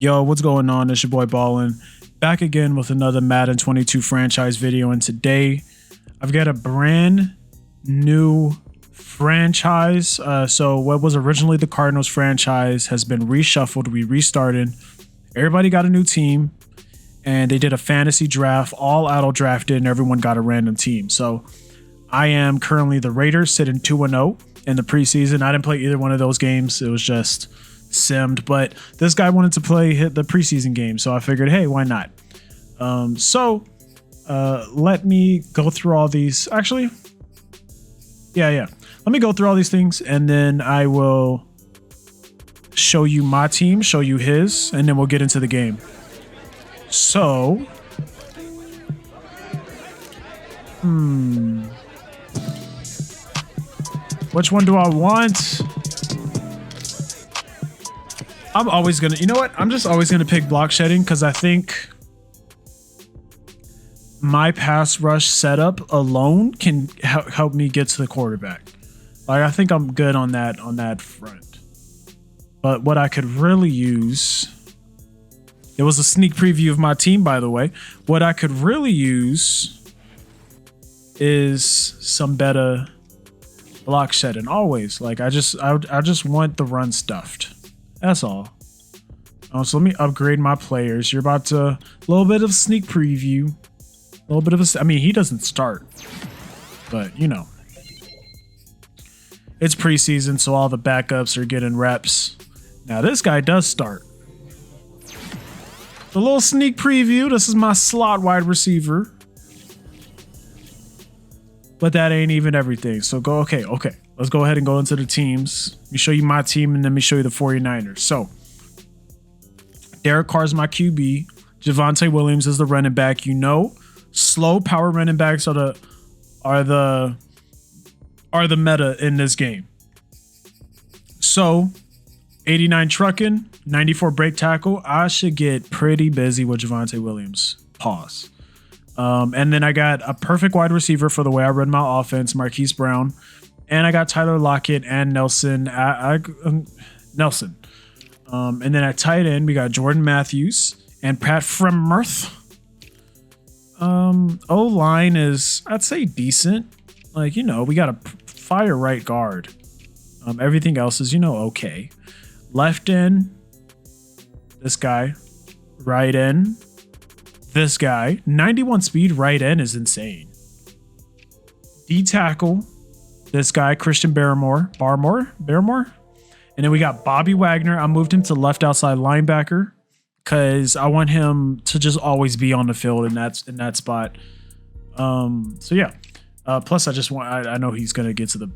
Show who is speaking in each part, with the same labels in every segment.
Speaker 1: Yo, what's going on? It's your boy Ballin, back again with another Madden 22 franchise video. And today I've got a brand new franchise. So what was originally the Cardinals franchise has been reshuffled. We restarted. Everybody got a new team and they did a fantasy draft, all auto drafted, and everyone got a random team. So I am currently the Raiders, sitting 2-0 in the preseason. I didn't play either one of those games. It was just simmed, but this guy wanted to hit the preseason game, so I figured, hey, why not? Let me go through all these. Actually, yeah. Let me go through all these things, and then I will show you my team, show you his, and then we'll get into the game. So, which one do I want? I'm always gonna, you know what? I'm just always gonna pick block shedding because I think my pass rush setup alone can help me get to the quarterback. Like, I think I'm good on that front. But what I could really use, it was a sneak preview of my team, by the way. What I could really use is some better block shedding. Always, like I just want the run stuffed. That's all. So let me upgrade my players. You're about to a little bit of sneak preview, a little bit of a. I mean, he doesn't start, but you know, it's preseason, so all the backups are getting reps. Now this guy does start. A little sneak preview. This is my slot wide receiver, but that ain't even everything. So go. Okay. Let's go ahead and go into the teams. Let me show you my team and then let me show you the 49ers. So Derek Carr's my QB. Javonte Williams is the running back. You know, slow power running backs are the meta in this game. So 89 trucking, 94 break tackle. I should get pretty busy with Javonte Williams. Pause. And then I got a perfect wide receiver for the way I run my offense, Marquise Brown. And I got Tyler Lockett and Nelson. Nelson. And then at tight end, we got Jordan Matthews and Pat Freiermuth. O-line is, I'd say, decent. Like, you know, we got a fire right guard. Everything else is, you know, okay. Left end, this guy. Right end, this guy. 91 speed right end is insane. D tackle, this guy, Christian Barmore. And then we got Bobby Wagner. I moved him to left outside linebacker because I want him to just always be on the field in that spot. So yeah. Plus I know he's gonna get to the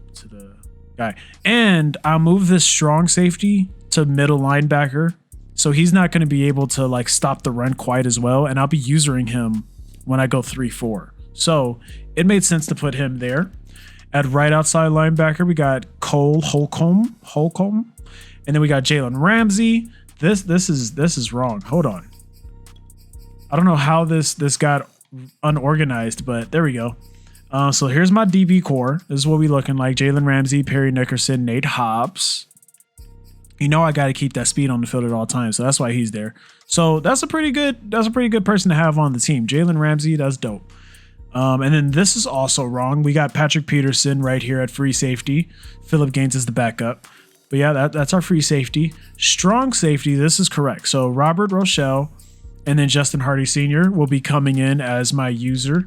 Speaker 1: guy. And I'll move this strong safety to middle linebacker. So he's not gonna be able to like stop the run quite as well. And I'll be using him when I go 3-4. So it made sense to put him there. At right outside linebacker, we got Cole Holcomb, and then we got Jalen Ramsey. This is wrong. Hold on. I don't know how this got unorganized, but there we go. So here's my DB core. This is what we looking like: Jalen Ramsey, Perry Nickerson, Nate Hobbs. You know I got to keep that speed on the field at all times, so that's why he's there. So that's a pretty good person to have on the team. Jalen Ramsey, that's dope. And then this is also wrong. We got Patrick Peterson right here at free safety. Phillip Gaines is the backup. But yeah, that's our free safety. Strong safety, this is correct. So Robert Rochelle and then Justin Hardy Sr. will be coming in as my user.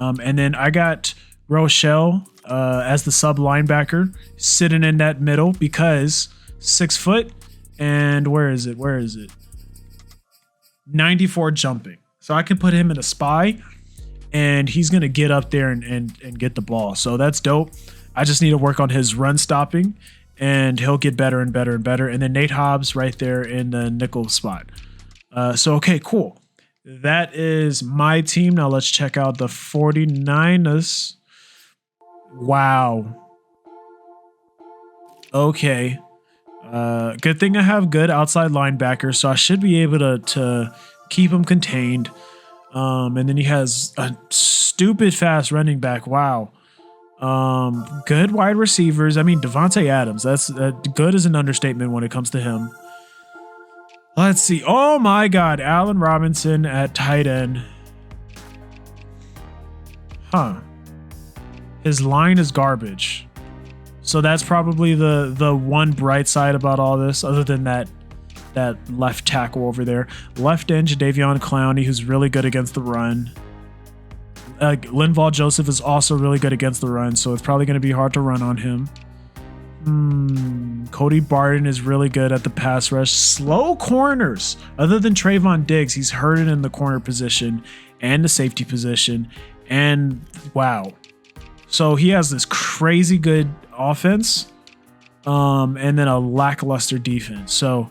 Speaker 1: And then I got Rochelle as the sub linebacker sitting in that middle because 6 foot and where is it? 94 jumping. So I can put him in a spy. And he's going to get up there and get the ball. So that's dope. I just need to work on his run stopping, and he'll get better and better and better. And then Nate Hobbs right there in the nickel spot. So, okay, cool. That is my team. Now let's check out the 49ers. Wow. Okay. Good thing I have good outside linebackers, so I should be able to keep them contained. And then he has a stupid fast running back. Wow. Good wide receivers. I mean, Devontae Adams. That's good is an understatement when it comes to him. Let's see. Oh my God. Allen Robinson at tight end. Huh. His line is garbage. So that's probably the one bright side about all this, other than that left tackle over there. Left end, Jadeveon Clowney, who's really good against the run. Linval Joseph is also really good against the run, so it's probably going to be hard to run on him. Cody Barton is really good at the pass rush. Slow corners. Other than Trayvon Diggs, he's hurting in the corner position and the safety position. And wow. So he has this crazy good offense, and then a lackluster defense. So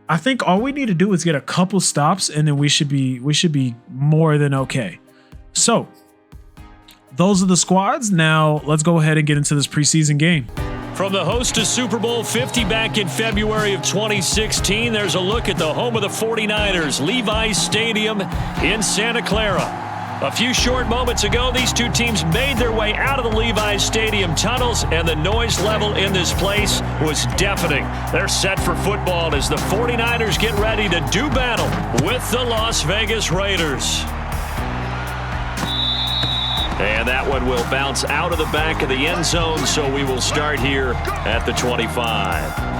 Speaker 1: I think all we need to do is get a couple stops, and then we should be more than okay. So those are the squads. Now let's go ahead and get into this preseason game.
Speaker 2: From the host to Super Bowl 50 back in February of 2016, there's a look at the home of the 49ers, Levi's Stadium in Santa Clara. A few short moments ago, these two teams made their way out of the Levi's Stadium tunnels, and the noise level in this place was deafening. They're set for football as the 49ers get ready to do battle with the Las Vegas Raiders. And that one will bounce out of the back of the end zone, so we will start here at the 25.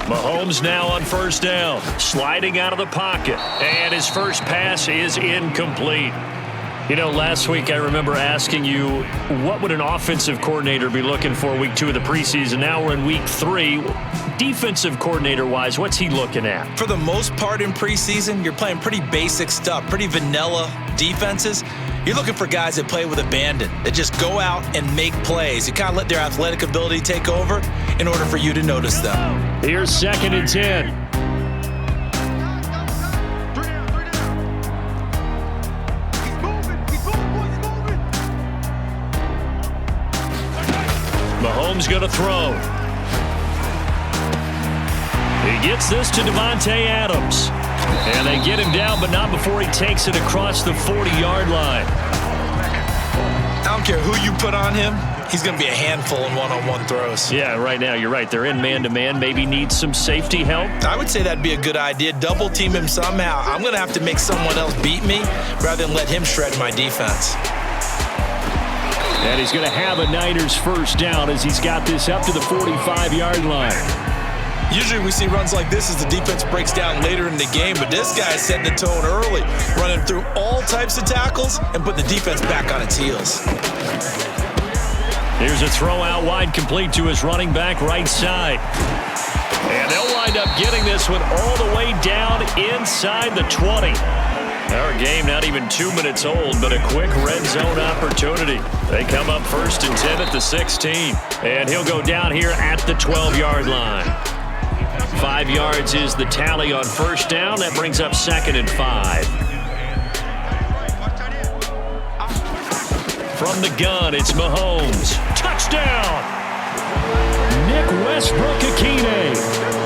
Speaker 2: Mahomes now on first down, sliding out of the pocket, and his first pass is incomplete. You know, last week I remember asking you, what would an offensive coordinator be looking for week 2 of the preseason? Now we're in week 3. Defensive coordinator-wise, what's he looking at?
Speaker 3: For the most part in preseason, you're playing pretty basic stuff, pretty vanilla defenses. You're looking for guys that play with abandon, that just go out and make plays. You kind of let their athletic ability take over in order for you to notice them.
Speaker 2: Here's 2nd and 10. Mahomes going to throw. He gets this to Devontae Adams. And they get him down, but not before he takes it across the 40-yard line.
Speaker 3: I don't care who you put on him. He's going to be a handful in one-on-one throws.
Speaker 2: Yeah, right now, you're right. They're in man-to-man. Maybe needs some safety help.
Speaker 3: I would say that'd be a good idea. Double team him somehow. I'm going to have to make someone else beat me rather than let him shred my defense.
Speaker 2: And he's going to have a Niners first down as he's got this up to the 45-yard line.
Speaker 3: Usually we see runs like this as the defense breaks down later in the game, but this guy's setting the tone early, running through all types of tackles and putting the defense back on its heels.
Speaker 2: Here's a throw out wide, complete to his running back right side. And they'll wind up getting this one all the way down inside the 20. Our game not even 2 minutes old, but a quick red zone opportunity. They come up 1st and 10 at the 16. And he'll go down here at the 12-yard line. 5 yards is the tally on first down. That brings up 2nd and 5. From the gun, it's Mahomes. Touchdown! Nick Westbrook-Akine.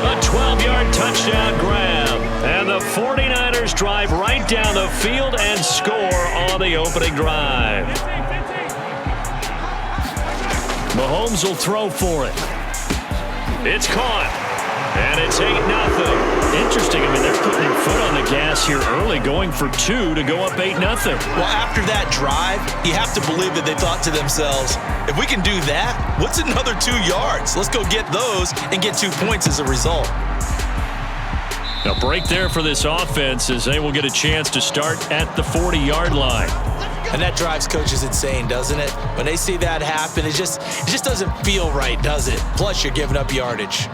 Speaker 2: A 12-yard touchdown grab. And the 49ers drive right down the field and score on the opening drive. Mahomes will throw for it. It's caught. And it's 8-0. Interesting. I mean, they're putting their foot on the gas here early, going for 2 to go up 8-0.
Speaker 3: Well, after that drive, you have to believe that they thought to themselves, if we can do that, what's another 2 yards? Let's go get those and get 2 points as a result.
Speaker 2: A break there for this offense as they will get a chance to start at the 40-yard line.
Speaker 3: And that drives coaches insane, doesn't it? When they see that happen, it just doesn't feel right, does it? Plus, you're giving up yardage.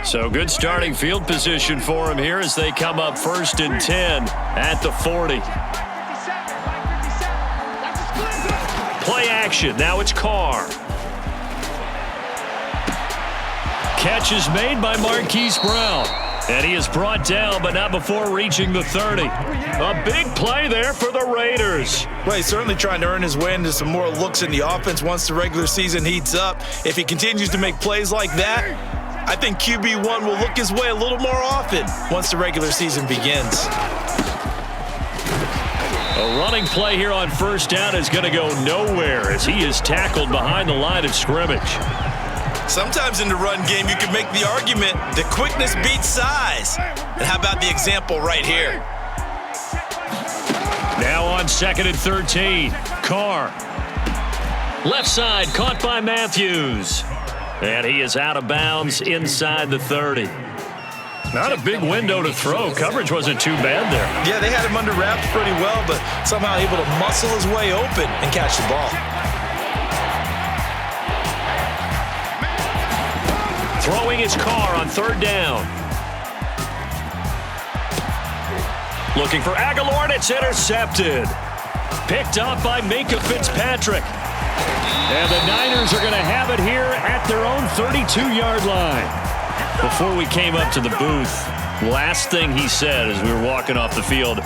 Speaker 2: So good starting field position for him here as they come up 1st and 10 at the 40. Play action. Now it's Carr. catch is made by Marquise Brown. And he is brought down, but not before reaching the 30. A big play there for the Raiders.
Speaker 3: Well, he's certainly trying to earn his way into some more looks in the offense once the regular season heats up. If he continues to make plays like that, I think QB1 will look his way a little more often once the regular season begins.
Speaker 2: A running play here on first down is going to go nowhere as he is tackled behind the line of scrimmage.
Speaker 3: Sometimes in the run game, you can make the argument that quickness beats size. And how about the example right here?
Speaker 2: Now on 2nd and 13, Carr. Left side, caught by Matthews. And he is out of bounds inside the 30. Not a big window to throw. Coverage wasn't too bad there.
Speaker 3: Yeah, they had him under wraps pretty well, but somehow able to muscle his way open and catch the ball.
Speaker 2: Throwing his Carr on 3rd down. Looking for Aguilar, and it's intercepted. Picked up by Minka Fitzpatrick. And the Niners are going to have it here at their own 32-yard line. Before we came up to the booth, last thing he said as we were walking off the field,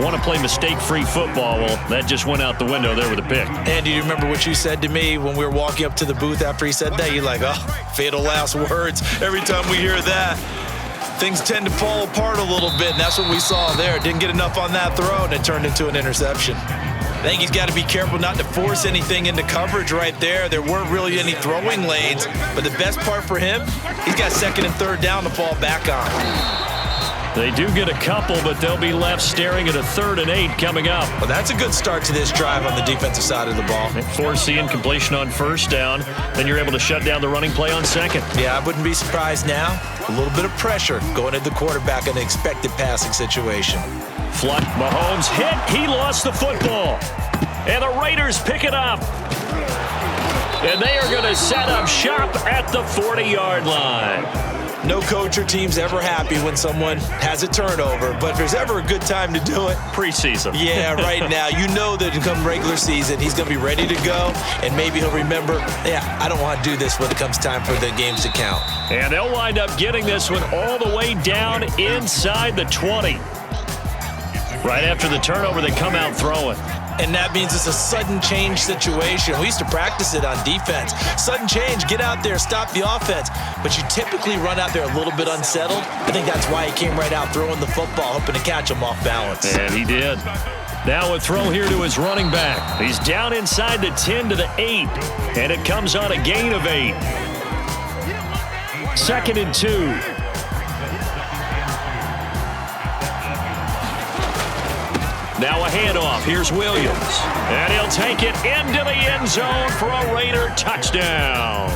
Speaker 2: want to play mistake-free football. Well, that just went out the window there with a pick.
Speaker 3: And do you remember what you said to me when we were walking up to the booth after he said that? You're like, oh, fatal last words. Every time we hear that, things tend to fall apart a little bit, and that's what we saw there. Didn't get enough on that throw, and it turned into an interception. I think he's got to be careful not to force anything into coverage right there. There weren't really any throwing lanes, but the best part for him, he's got 2nd and 3rd down to fall back on.
Speaker 2: They do get a couple, but they'll be left staring at a 3rd and 8 coming up.
Speaker 3: Well, that's a good start to this drive on the defensive side of the ball.
Speaker 2: Forcing completion on 1st down, then you're able to shut down the running play on 2nd.
Speaker 3: Yeah, I wouldn't be surprised now. A little bit of pressure going at the quarterback in an expected passing situation.
Speaker 2: Fluck, Mahomes hit. He lost the football. And the Raiders pick it up. And they are going to set up shop at the 40-yard line.
Speaker 3: No coach or team's ever happy when someone has a turnover, but if there's ever a good time to do it,
Speaker 2: preseason.
Speaker 3: Yeah, right now. You know that come regular season, he's going to be ready to go, and maybe he'll remember, yeah, I don't want to do this when it comes time for the games to count.
Speaker 2: And they'll wind up getting this one all the way down inside the 20. Right after the turnover, they come out throwing.
Speaker 3: And that means it's a sudden change situation. We used to practice it on defense. Sudden change, get out there, stop the offense. But you typically run out there a little bit unsettled. I think that's why he came right out throwing the football, hoping to catch him off balance.
Speaker 2: And he did. Now a throw here to his running back. He's down inside the 10 to the 8. And it comes on a gain of 8. 2nd and 2. Now a handoff. Here's Williams. And he'll take it into the end zone for a Raider touchdown.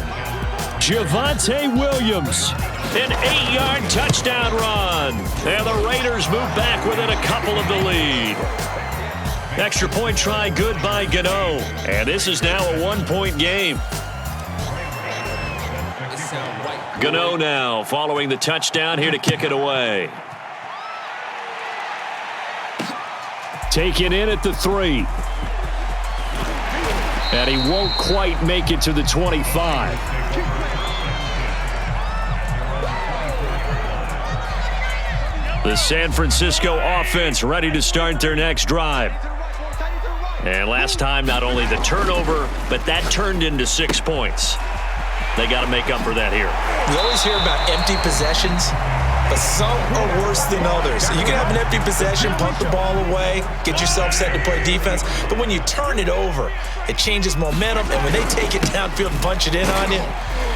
Speaker 2: Javonte Williams. An 8-yard touchdown run. And the Raiders move back within a couple of the lead. Extra point try good by Gano. And this is now a 1-point game. Gano now following the touchdown here to kick it away. Taken in at the 3. And he won't quite make it to the 25. The San Francisco offense ready to start their next drive. And last time, not only the turnover, but that turned into 6 points. They got to make up for that here.
Speaker 3: We always hear about empty possessions, but some are worse than others. You can have an empty possession, punt the ball away, get yourself set to play defense, but when you turn it over, it changes momentum, and when they take it downfield and punch it in on you,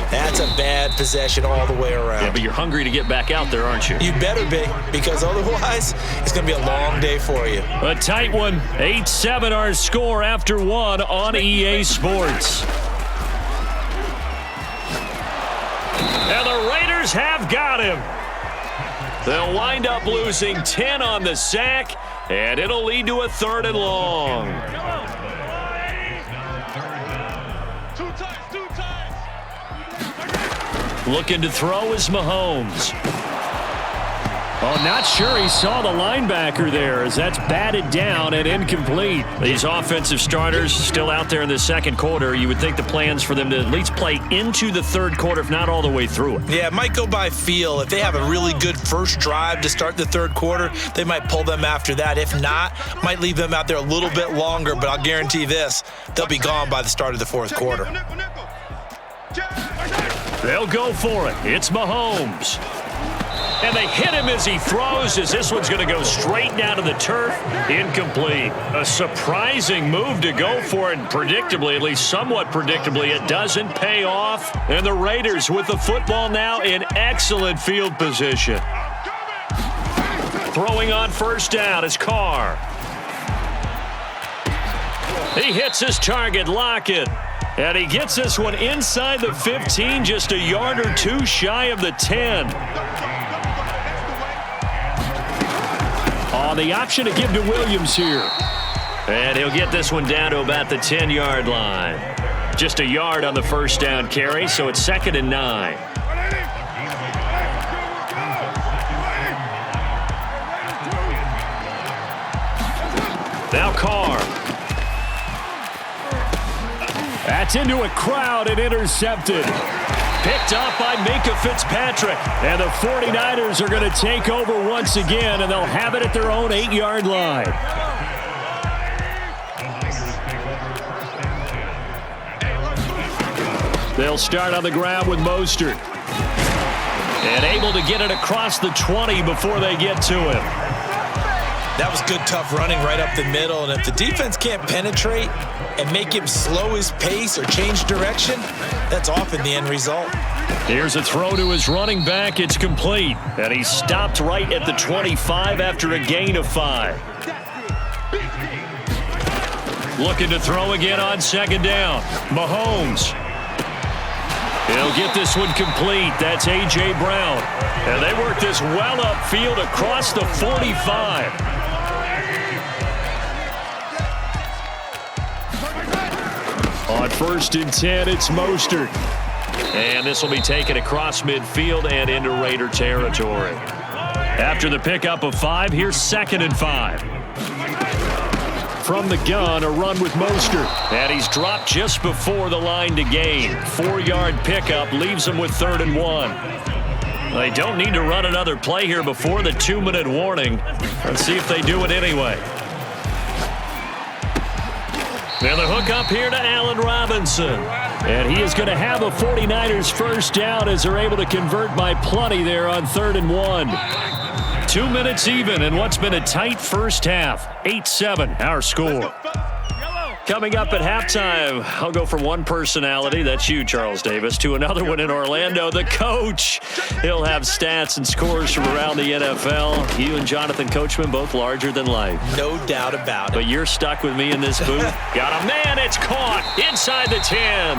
Speaker 3: that's a bad possession all the way around.
Speaker 2: Yeah, but you're hungry to get back out there, aren't you?
Speaker 3: You better be, because otherwise, it's going to be a long day for you.
Speaker 2: A tight one. 8-7 our score after 1 on EA Sports. And the Raiders have got him. They'll wind up losing 10 on the sack, and it'll lead to a 3rd and long. Looking to throw is Mahomes. Oh, not sure he saw the linebacker there as that's batted down and incomplete. These offensive starters still out there in the second quarter. You would think the plans for them to at least play into the third quarter, if not all the way through it.
Speaker 3: Yeah, it might go by feel. If they have a really good first drive to start the third quarter, they might pull them after that. If not, might leave them out there a little bit longer, but I'll guarantee this, they'll be gone by the start of the fourth quarter.
Speaker 2: They'll go for it. It's Mahomes. And they hit him as he throws, as this one's going to go straight down to the turf. Incomplete. A surprising move to go for it, and predictably, at least somewhat predictably, it doesn't pay off. And the Raiders with the football now in excellent field position. Throwing on first down is Carr. He hits his target, Lockett. And he gets this one inside the 15, just a yard or two shy of the 10. Oh, the option to give to Williams here. And he'll get this one down to about the 10-yard line. Just a yard on the first down carry, so it's 2nd and 9. Now Carr. That's into a crowd and intercepted. Picked up by Minkah Fitzpatrick. And the 49ers are going to take over once again, and they'll have it at their own 8-yard line. They'll start on the ground with Mostert. And able to get it across the 20 before they get to him.
Speaker 3: That was good, tough running right up the middle. And if the defense can't penetrate and make him slow his pace or change direction, that's often the end result.
Speaker 2: Here's a throw to his running back. It's complete. And he stopped right at the 25 after a gain of 5. Looking to throw again on second down. Mahomes. He'll get this one complete. That's A.J. Brown. And they work this well upfield across the 45. On 1st and 10, it's Mostert. And this will be taken across midfield and into Raider territory. After the pickup of 5, here's 2nd and 5. From the gun, a run with Mostert. And he's dropped just before the line to gain. 4-yard pickup leaves him with 3rd and 1. They don't need to run another play here before the 2-minute warning. Let's see if they do it anyway. And the hook up here to Allen Robinson. And he is going to have a 49ers first down as they're able to convert by plenty there on 3rd and 1. 2 minutes even in what's been a tight first half. 8-7, our score. Coming up at halftime, I'll go from one personality, that's you, Charles Davis, to another one in Orlando, the coach. He'll have stats and scores from around the NFL. You and Jonathan Coachman, both larger than life.
Speaker 3: No doubt about it.
Speaker 2: But you're stuck with me in this booth. Got a man, it's caught inside the 10.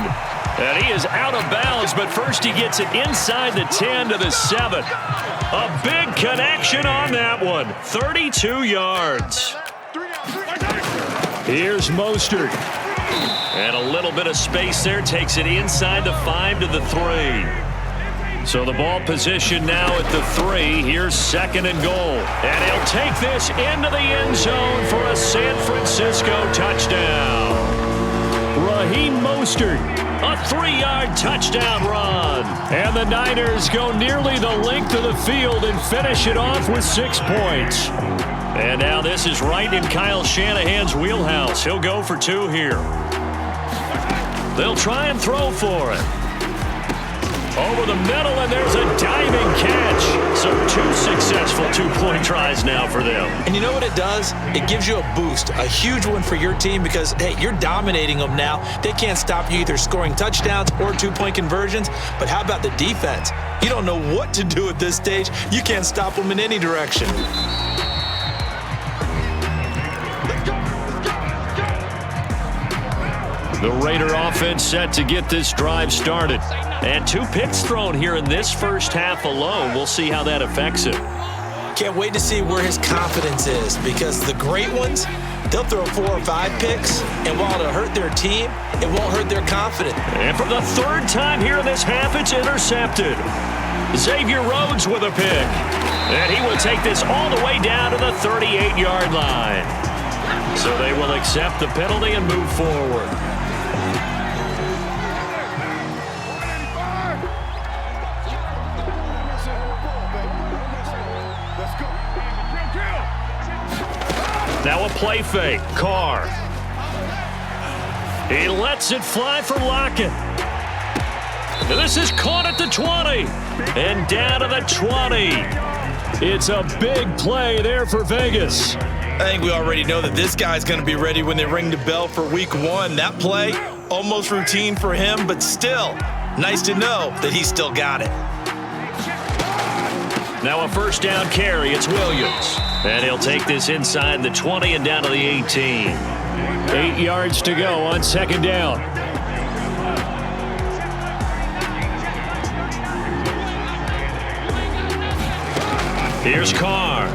Speaker 2: And he is out of bounds, but first he gets it inside the 10 to the 7. A big connection on that one, 32 yards. Here's Mostert. And a little bit of space there. Takes it inside the 5 to the 3. So the ball position now at the 3. Here's 2nd and goal. And he'll take this into the end zone for a San Francisco touchdown. Raheem Mostert, a 3-yard touchdown run. And the Niners go nearly the length of the field and finish it off with 6 points. And now this is right in Kyle Shanahan's wheelhouse. He'll go for 2 here. They'll try and throw for it. Over the middle, and there's a diving catch. So 2 successful 2-point tries now for them.
Speaker 3: And you know what it does? It gives you a boost, a huge one for your team because, hey, you're dominating them now. They can't stop you either scoring touchdowns or 2-point conversions. But how about the defense? You don't know what to do at this stage. You can't stop them in any direction.
Speaker 2: The Raider offense set to get this drive started. And 2 picks thrown here in this first half alone. We'll see how that affects him.
Speaker 3: Can't wait to see where his confidence is because the great ones, they'll throw 4 or 5 picks, and while it'll hurt their team, it won't hurt their confidence.
Speaker 2: And for the 3rd time here in this half, it's intercepted. Xavier Rhodes with a pick. And he will take this all the way down to the 38-yard line. So they will accept the penalty and move forward. Now a play fake. Carr. He lets it fly for Lockett. This is caught at the 20. And down to the 20. It's a big play there for Vegas.
Speaker 3: I think we already know that this guy's going to be ready when they ring the bell for week 1. That play, almost routine for him, but still, nice to know that he's still got it.
Speaker 2: Now a first down carry. It's Williams. And he'll take this inside the 20 and down to the 18. 8 yards to go on second down. Here's Carr.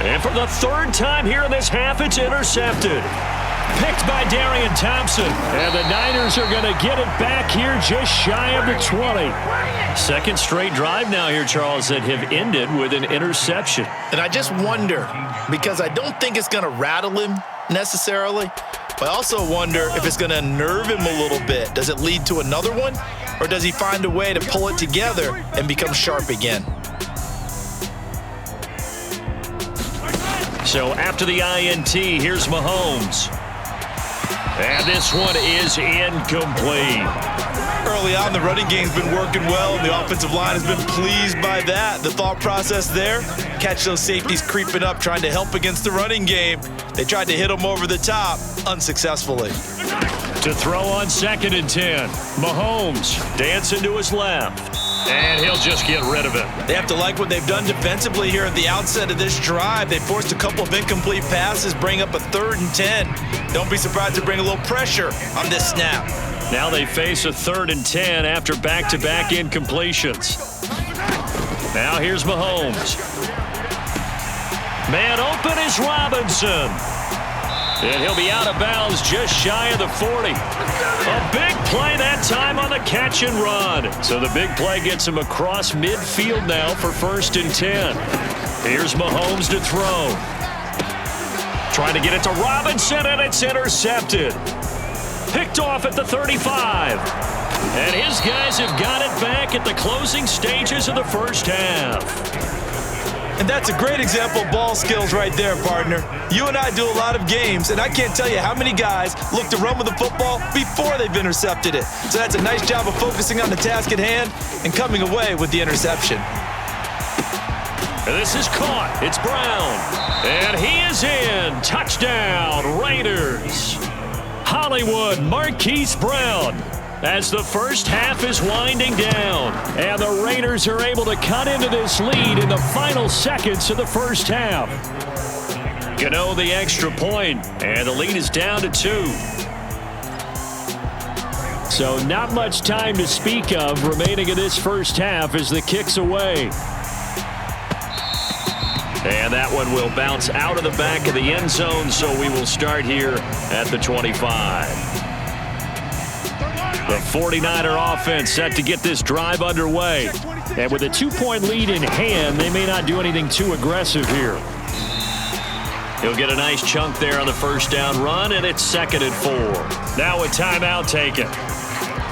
Speaker 2: And for the third time here in this half, it's intercepted. Picked by Darian Thompson. And the Niners are going to get it back here just shy of the 20. Second straight drive now here, Charles, that have ended with an interception.
Speaker 3: And I just wonder, because I don't think it's going to rattle him necessarily, but I also wonder if it's going to unnerve him a little bit. Does it lead to another one? Or does he find a way to pull it together and become sharp again?
Speaker 2: So after the INT, here's Mahomes. And this one is incomplete.
Speaker 3: Early on, the running game's been working well, and the offensive line has been pleased by that. The thought process there, catch those safeties creeping up, trying to help against the running game. They tried to hit them over the top, unsuccessfully.
Speaker 2: To throw on 2nd and 10. Mahomes dancing to his left. And he'll just get rid of it.
Speaker 3: They have to like what they've done defensively here at the outset of this drive. They forced a couple of incomplete passes, bring up a 3rd and 10. Don't be surprised to bring a little pressure on this snap.
Speaker 2: Now they face a 3rd and 10 after back-to-back incompletions. Now here's Mahomes. Man open is Robinson. And he'll be out of bounds just shy of the 40. A big play that time on the catch and run. So the big play gets him across midfield now for 1st and 10. Here's Mahomes to throw. Trying to get it to Robinson, and it's intercepted. Picked off at the 35. And his guys have got it back at the closing stages of the first half.
Speaker 3: And that's a great example of ball skills right there, partner. You and I do a lot of games, and I can't tell you how many guys look to run with the football before they've intercepted it. So that's a nice job of focusing on the task at hand and coming away with the interception.
Speaker 2: And this is caught. It's Brown. And he is in. Touchdown, Raiders. Hollywood Marquise Brown. As the first half is winding down, and the Raiders are able to cut into this lead in the final seconds of the first half. Gano the extra point, and the lead is down to 2. So not much time to speak of remaining in this first half as the kick's away. And that one will bounce out of the back of the end zone, so we will start here at the 25. The 49er offense set to get this drive underway. And with a 2-point lead in hand, they may not do anything too aggressive here. He'll get a nice chunk there on the first down run, and it's 2nd and 4. Now a timeout taken.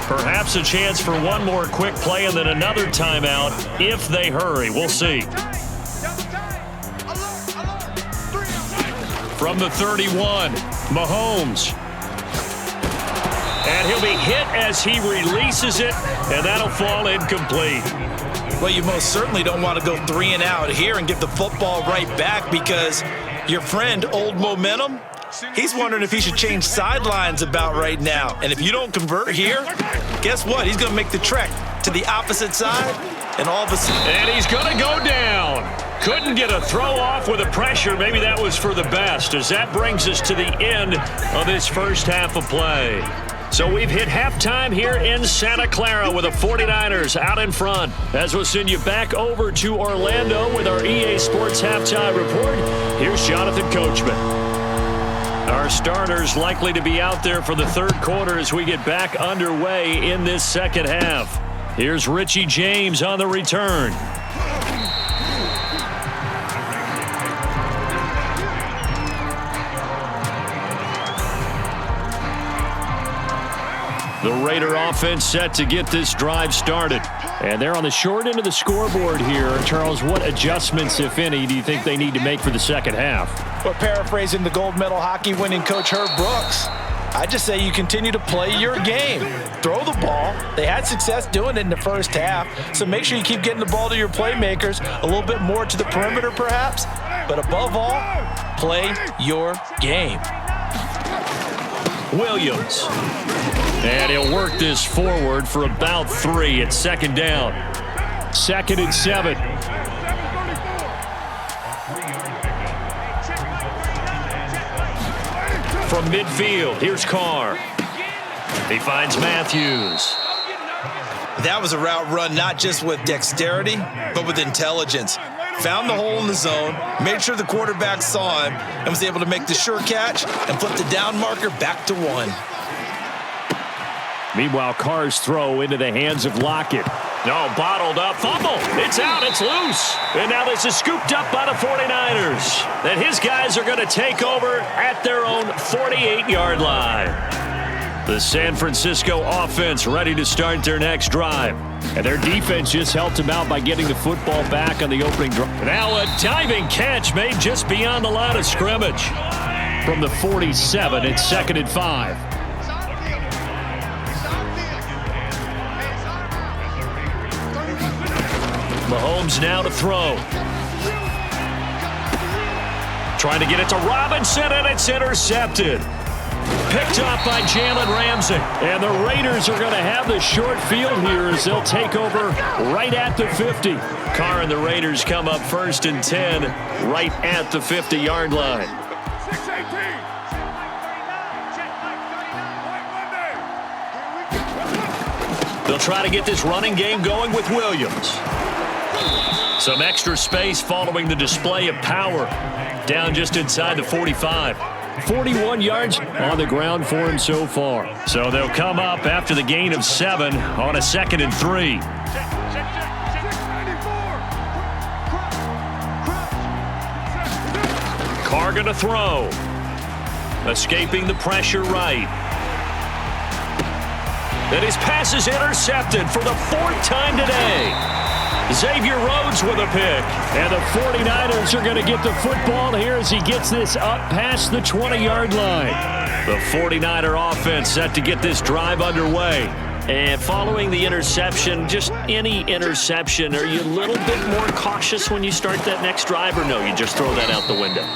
Speaker 2: Perhaps a chance for one more quick play and then another timeout if they hurry. We'll see. From the 31, Mahomes. And he'll be hit as he releases it, and that'll fall incomplete.
Speaker 3: Well, you most certainly don't want to go 3 and out here and give the football right back, because your friend, Old Momentum, he's wondering if he should change sidelines about right now. And if you don't convert here, guess what? He's going to make the trek to the opposite side, and all of a sudden...
Speaker 2: And he's going to go down. Couldn't get a throw off with the pressure. Maybe that was for the best, as that brings us to the end of this first half of play. So we've hit halftime here in Santa Clara with the 49ers out in front. As we'll send you back over to Orlando with our EA Sports Halftime Report, here's Jonathan Coachman. Our starters likely to be out there for the third quarter as we get back underway in this second half. Here's Richie James on the return. The Raider offense set to get this drive started. And they're on the short end of the scoreboard here. Charles, what adjustments, if any, do you think they need to make for the second half?
Speaker 3: Well, paraphrasing the gold medal hockey winning coach Herb Brooks, I just say you continue to play your game. Throw the ball. They had success doing it in the first half, so make sure you keep getting the ball to your playmakers, a little bit more to the perimeter perhaps, but above all, play your game.
Speaker 2: Williams. And he'll work this forward for about 3 at second down. 2nd and 7. From midfield, here's Carr. He finds Matthews.
Speaker 3: That was a route run not just with dexterity, but with intelligence. Found the hole in the zone, made sure the quarterback saw him, and was able to make the sure catch and flip the down marker back to 1.
Speaker 2: Meanwhile, Carr's throw into the hands of Lockett. No, bottled up. Fumble. It's out. It's loose. And now this is scooped up by the 49ers. And his guys are going to take over at their own 48-yard line. The San Francisco offense ready to start their next drive. And their defense just helped them out by getting the football back on the opening drive. Now a diving catch made just beyond the line of scrimmage. From the 47, it's 2nd and 5. Mahomes now to throw. Trying to get it to Robinson, and it's intercepted. Picked off by Jalen Ramsey. And the Raiders are going to have the short field here as they'll take over right at the 50. Carr and the Raiders come up 1st and 10 right at the 50-yard line. They'll try to get this running game going with Williams. Some extra space following the display of power. Down just inside the 45. 41 yards on the ground for him so far. So they'll come up after the gain of 7 on a 2nd and 3. Carr going to throw. Escaping the pressure right. And his pass is intercepted for the 4th time today. Xavier Rhodes with a pick. And the 49ers are going to get the football here as he gets this up past the 20-yard line. The 49er offense set to get this drive underway. And following the interception, just any interception, are you a little bit more cautious when you start that next drive, or no, you just throw that out the window?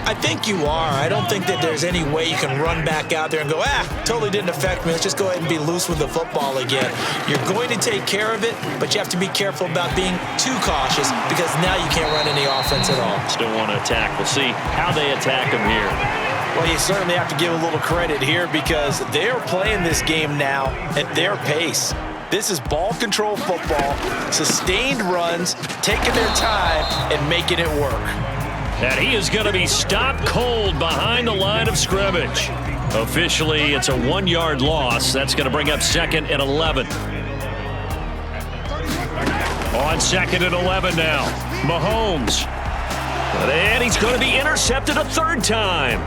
Speaker 3: I think you are. I don't think that there's any way you can run back out there and go, totally didn't affect me. Let's just go ahead and be loose with the football again. You're going to take care of it, but you have to be careful about being too cautious because now you can't run any offense at all.
Speaker 2: Still want to attack. We'll see how they attack him here.
Speaker 3: Well, you certainly have to give a little credit here because they're playing this game now at their pace. This is ball control football, sustained runs, taking their time and making it work.
Speaker 2: And he is going to be stopped cold behind the line of scrimmage. Officially, it's a 1-yard loss. That's going to bring up 2nd and 11. On 2nd and 11 now, Mahomes. And he's going to be intercepted a 3rd time.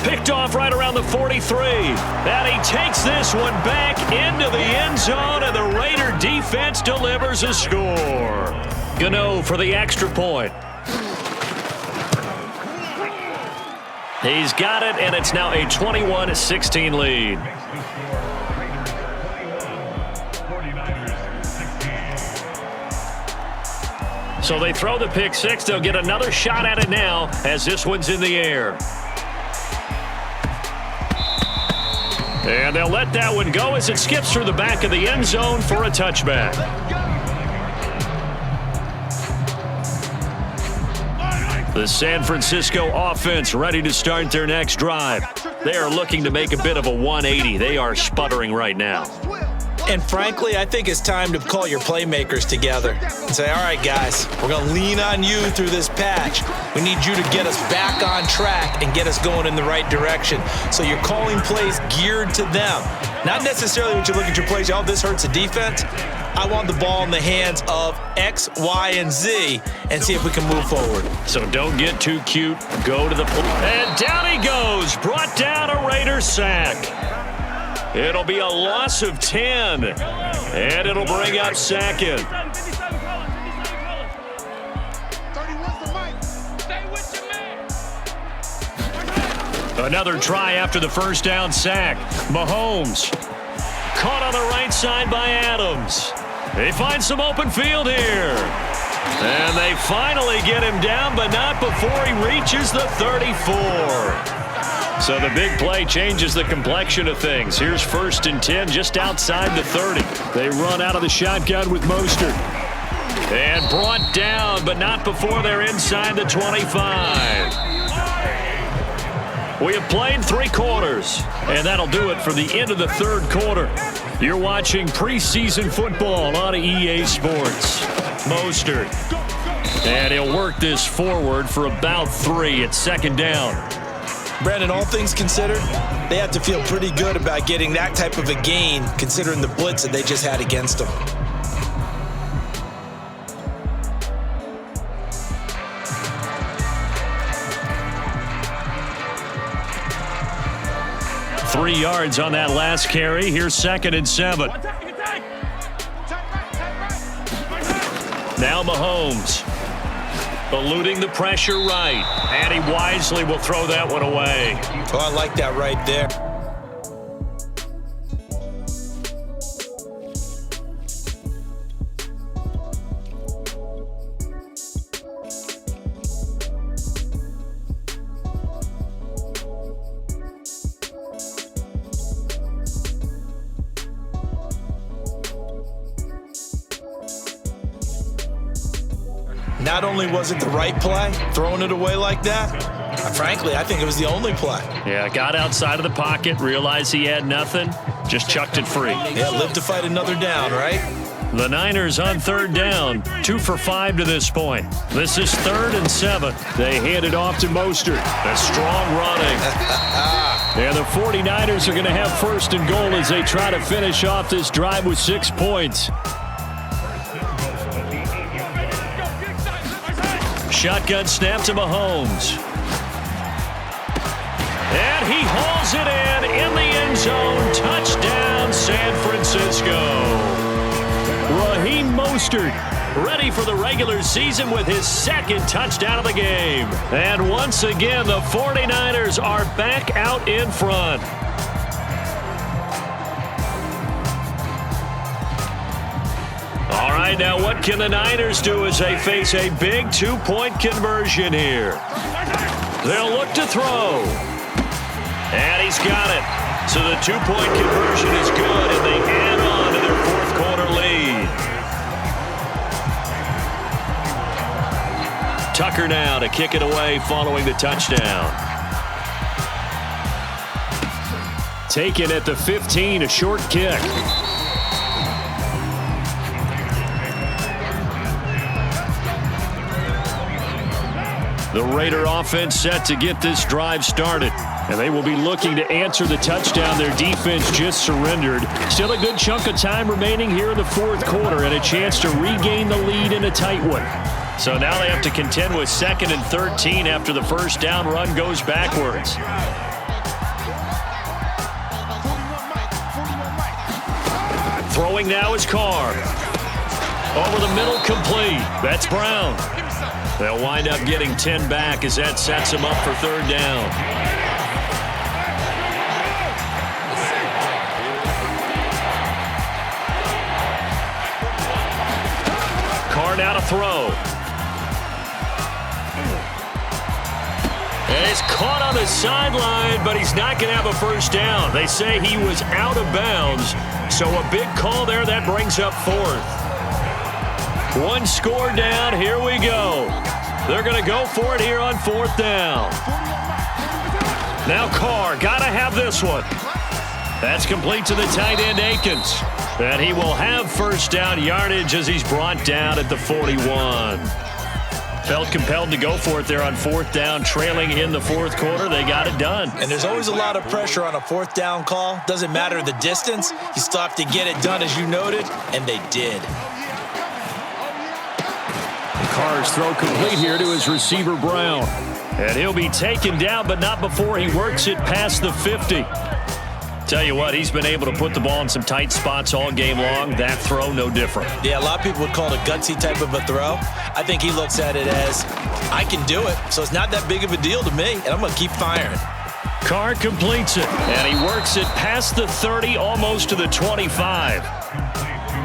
Speaker 2: Picked off right around the 43. And he takes this one back into the end zone, and the Raider defense delivers a score. Gano for the extra point. He's got it, and it's now a 21-16 lead. So they throw the pick 6. They'll get another shot at it now as this one's in the air. And they'll let that one go as it skips through the back of the end zone for a touchback. The San Francisco offense ready to start their next drive. They are looking to make a bit of a 180. They are sputtering right now.
Speaker 3: And frankly, I think it's time to call your playmakers together and say, all right, guys, we're going to lean on you through this patch. We need you to get us back on track and get us going in the right direction. So you're calling plays geared to them. Not necessarily when you look at your plays, oh, this hurts the defense. I want the ball in the hands of X, Y, and Z and see if we can move forward.
Speaker 2: So don't get too cute. Go to the play. And down he goes. Brought down a Raider sack. It'll be a loss of 10. And it'll bring up second. Another try after the first down sack. Mahomes caught on the right side by Adams. They find some open field here. And they finally get him down, but not before he reaches the 34. So the big play changes the complexion of things. Here's 1st and 10 just outside the 30. They run out of the shotgun with Mostert. And brought down, but not before they're inside the 25. We have played 3 quarters, and that'll do it for the end of the 3rd quarter. You're watching preseason football on EA Sports. Mostert. And he'll work this forward for about 3 at 2nd down.
Speaker 3: Brandon, all things considered, they have to feel pretty good about getting that type of a gain considering the blitz that they just had against them.
Speaker 2: Three yards on that last carry. Here's 2nd and 7. Now Mahomes eluding the pressure right. And he wisely will throw that one away.
Speaker 3: Oh, I like that right there. Not only was it the right play, throwing it away like that, frankly, I think it was the only play.
Speaker 2: Yeah, got outside of the pocket, realized he had nothing, just chucked it free.
Speaker 3: Yeah, live to fight another down, right?
Speaker 2: The Niners on 3rd down, 2 for 5 to this point. This is 3rd and 7. They hand it off to Mostert. A strong running. And the 49ers are going to have 1st and goal as they try to finish off this drive with 6 points. Shotgun snap to Mahomes. And he hauls it in the end zone. Touchdown, San Francisco. Raheem Mostert ready for the regular season with his 2nd touchdown of the game. And once again, the 49ers are back out in front. All right, now what can the Niners do as they face a big 2-point conversion here? They'll look to throw. And he's got it. So the 2-point conversion is good, and they add on to their 4th quarter lead. Tucker now to kick it away following the touchdown. Taken at the 15, a short kick. The Raider offense set to get this drive started. And they will be looking to answer the touchdown their defense just surrendered. Still a good chunk of time remaining here in the 4th quarter and a chance to regain the lead in a tight one. So now they have to contend with 2nd and 13 after the first down run goes backwards. Throwing now is Carr. Over the middle, complete. That's Brown. They'll wind up getting 10 back as that sets them up for 3rd down. Carr now to throw. And he's caught on the sideline, but he's not going to have a first down. They say he was out of bounds, so a big call there that brings up 4th. 1 score down, here we go. They're going to go for it here on 4th down. Now Carr, got to have this one. That's complete to the tight end, Akins. And he will have first down yardage as he's brought down at the 41. Felt compelled to go for it there on fourth down, trailing in the fourth quarter. They got it done.
Speaker 3: And there's always a lot of pressure on a fourth down call. Doesn't matter the distance. You still have to get it done, as you noted, and they did.
Speaker 2: Carr's throw complete here to his receiver, Brown. And he'll be taken down, but not before he works it past the 50. Tell you what, he's been able to put the ball in some tight spots all game long. That throw, no different.
Speaker 3: Yeah, a lot of people would call it a gutsy type of a throw. I think he looks at it as, I can do it, so it's not that big of a deal to me, and I'm going to keep firing.
Speaker 2: Carr completes it, and he works it past the 30, almost to the 25.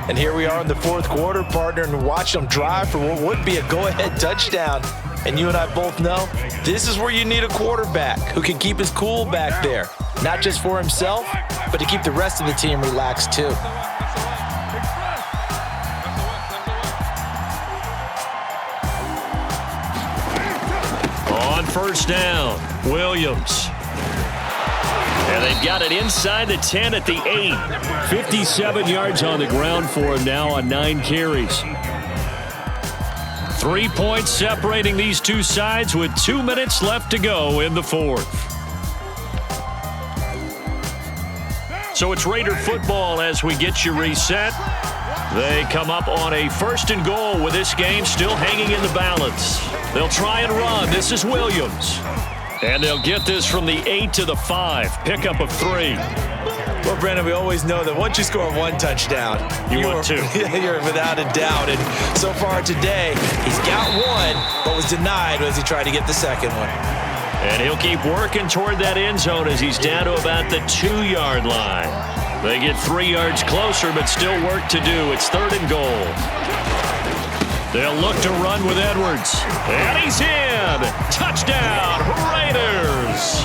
Speaker 3: And here we are in the fourth quarter, partner, and watch them drive for what would be a go-ahead touchdown. And you and I both know this is where you need a quarterback who can keep his cool back there. Not just for himself, but to keep the rest of the team relaxed too.
Speaker 2: On first down, Williams. And they've got it inside the 10 at the 8. 57 yards on the ground for him now on 9 carries. 3 points separating these two sides with 2 minutes left to go in the fourth. So it's Raider football as we get you reset. They come up on a first and goal with this game still hanging in the balance. They'll try and run. This is Williams. And they'll get this from the 8 to the 5. Pickup of 3.
Speaker 3: Well, Brandon, we always know that once you score one touchdown,
Speaker 2: you want two.
Speaker 3: You're without a doubt. And so far today, he's got one, but was denied as he tried to get the second one.
Speaker 2: And he'll keep working toward that end zone as he's down to about the 2-yard line. They get 3 yards closer, but still work to do. It's third and goal. They'll look to run with Edwards. And he's in. Touchdown, Raiders.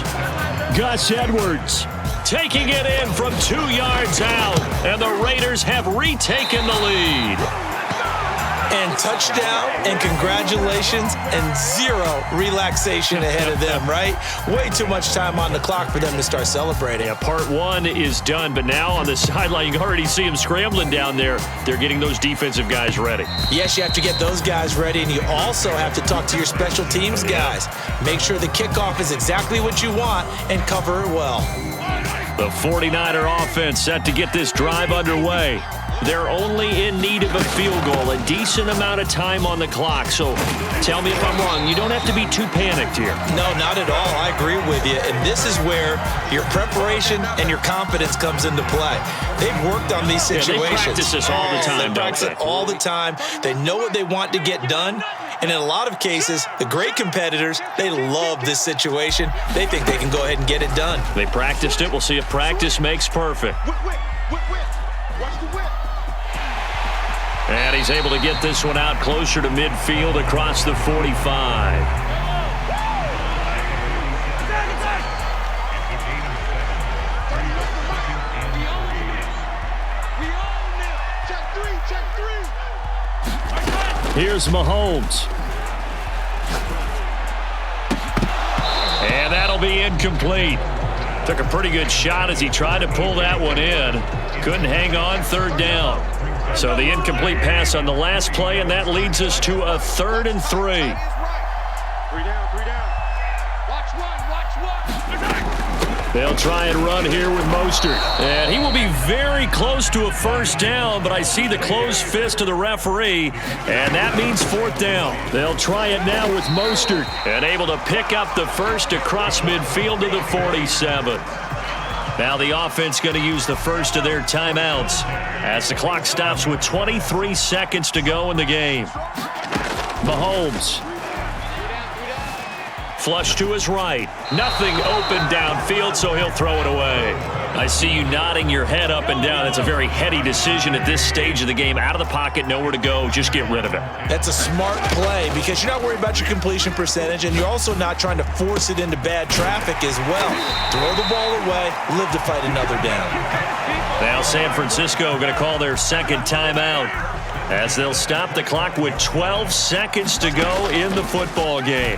Speaker 2: Gus Edwards taking it in from 2 yards out. And the Raiders have retaken the lead.
Speaker 3: And touchdown, and congratulations, and zero relaxation ahead of them, right? Way too much time on the clock for them to start celebrating.
Speaker 2: Yeah, part one is done, but now on the sideline, you can already see them scrambling down there. They're getting those defensive guys ready.
Speaker 3: Yes, you have to get those guys ready, and you also have to talk to your special teams guys. Make sure the kickoff is exactly what you want and cover it well.
Speaker 2: The 49er offense set to get this drive underway. They're only in need of a field goal, a decent amount of time on the clock. So tell me if I'm wrong. You don't have to be too panicked here.
Speaker 3: No, not at all. I agree with you. And this is where your preparation and your confidence comes into play. They've worked on these situations.
Speaker 2: Yeah, they practice this all the time,
Speaker 3: They practice it all the time. They know what they want to get done. And in a lot of cases, the great competitors, they love this situation. They think they can go ahead and get it done.
Speaker 2: They practiced it. We'll see if practice makes perfect. And he's able to get this one out closer to midfield across the 45. Here's Mahomes. And that'll be incomplete. Took a pretty good shot as he tried to pull that one in. Couldn't hang on, third down. So the incomplete pass on the last play, and that leads us to a 3rd and 3.
Speaker 4: 3 down. Watch one.
Speaker 2: They'll try and run here with Mostert. And he will be very close to a first down, but I see the closed fist of the referee, and that means 4th down. They'll try it now with Mostert, and able to pick up the first across midfield to the 47. Now the offense going to use the first of their timeouts as the clock stops with 23 seconds to go in the game. Mahomes. Flush to his right. Nothing open downfield, so he'll throw it away. I see you nodding your head up and down. It's a very heady decision at this stage of the game. Out of the pocket, nowhere to go. Just get rid of it.
Speaker 3: That's a smart play because you're not worried about your completion percentage, and you're also not trying to force it into bad traffic as well. Throw the ball away, live to fight another down.
Speaker 2: Now San Francisco going to call their second timeout as they'll stop the clock with 12 seconds to go in the football game.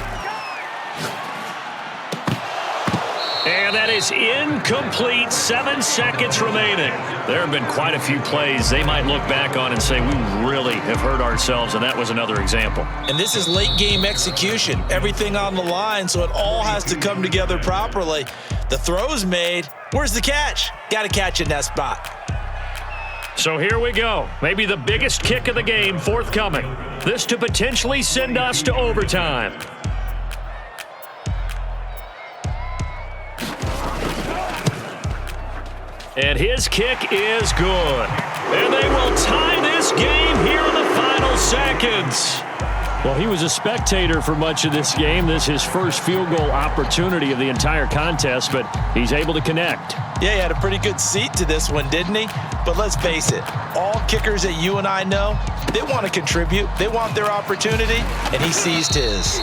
Speaker 2: And And that is incomplete. 7 seconds remaining. There have been quite a few plays they might look back on and say, we really have hurt ourselves, and that was another example.
Speaker 3: And this is late game execution. Everything on the line, so it all has to come together properly. The throw's made. Where's the catch? Got to catch in that spot.
Speaker 2: So here we go. Maybe the biggest kick of the game forthcoming. This to potentially send us to overtime. And his kick is good. And they will tie this game here in the final seconds. Well, he was a spectator for much of this game. This is his first field goal opportunity of the entire contest, but he's able to connect.
Speaker 3: Yeah, he had a pretty good seat to this one, didn't he? But let's face it, all kickers that you and I know, they want to contribute. They want their opportunity, and he seized his.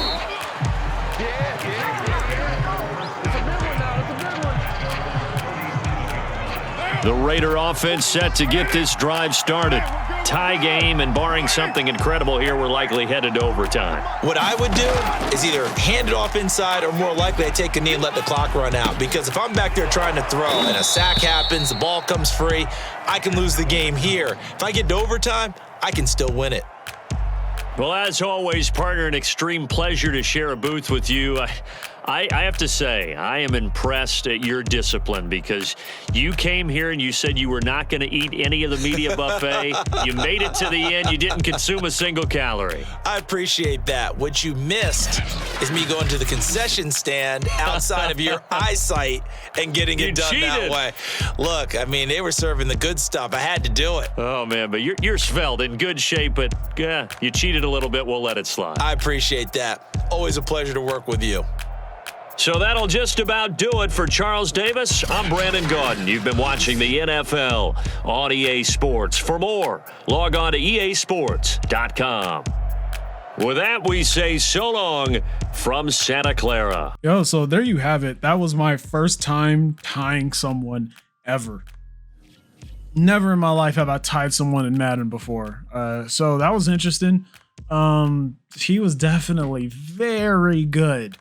Speaker 2: The Raider offense set to get this drive started. Tie game, and barring something incredible here, we're likely headed to overtime.
Speaker 3: What I would do is either hand it off inside or more likely I take a knee and let the clock run out. Because if I'm back there trying to throw and a sack happens, the ball comes free, I can lose the game here. If I get to overtime, I can still win it.
Speaker 2: Well, as always, partner, an extreme pleasure to share a booth with you. I have to say, I am impressed at your discipline because you came here and you said you were not going to eat any of the media buffet. You made it to the end. You didn't consume a single calorie.
Speaker 3: I appreciate that. What you missed is me going to the concession stand outside of your eyesight and getting it done that way. Look, I mean, they were serving the good stuff. I had to do it.
Speaker 2: Oh, man, but you're svelte, in good shape, but you cheated a little bit. We'll let it slide.
Speaker 3: I appreciate that. Always a pleasure to work with you.
Speaker 2: So that'll just about do it for Charles Davis. I'm Brandon Gaudin. You've been watching the NFL on EA Sports. For more, log on to easports.com. With that, we say so long from Santa Clara.
Speaker 1: Yo, so there you have it. That was my first time tying someone ever. Never in my life have I tied someone in Madden before. So that was interesting. He was definitely very good.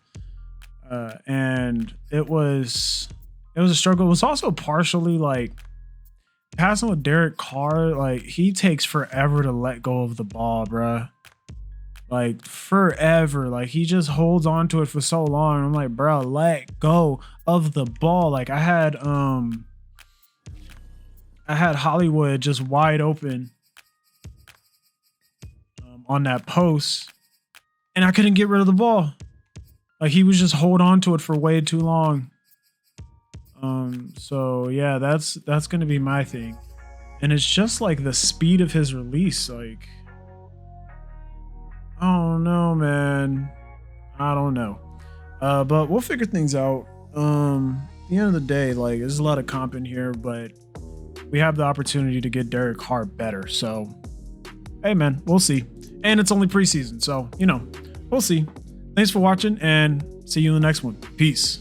Speaker 1: And it was a struggle. It was also partially like passing with Derek Carr. Like, he takes forever to let go of the ball, bruh. Like, forever. Like, he just holds on to it for so long. I'm like, bro, let go of the ball. Like, I had Hollywood just wide open on that post, and I couldn't get rid of the ball. Like, he was just hold on to it for way too long. So yeah, that's gonna be my thing. And it's just like the speed of his release. Like, I don't know, man. I don't know. But we'll figure things out. At the end of the day, like, there's a lot of comp in here, but we have the opportunity to get Derek Carr better. So, hey, man, we'll see. And it's only preseason, so, we'll see. Thanks for watching, and see you in the next one. Peace.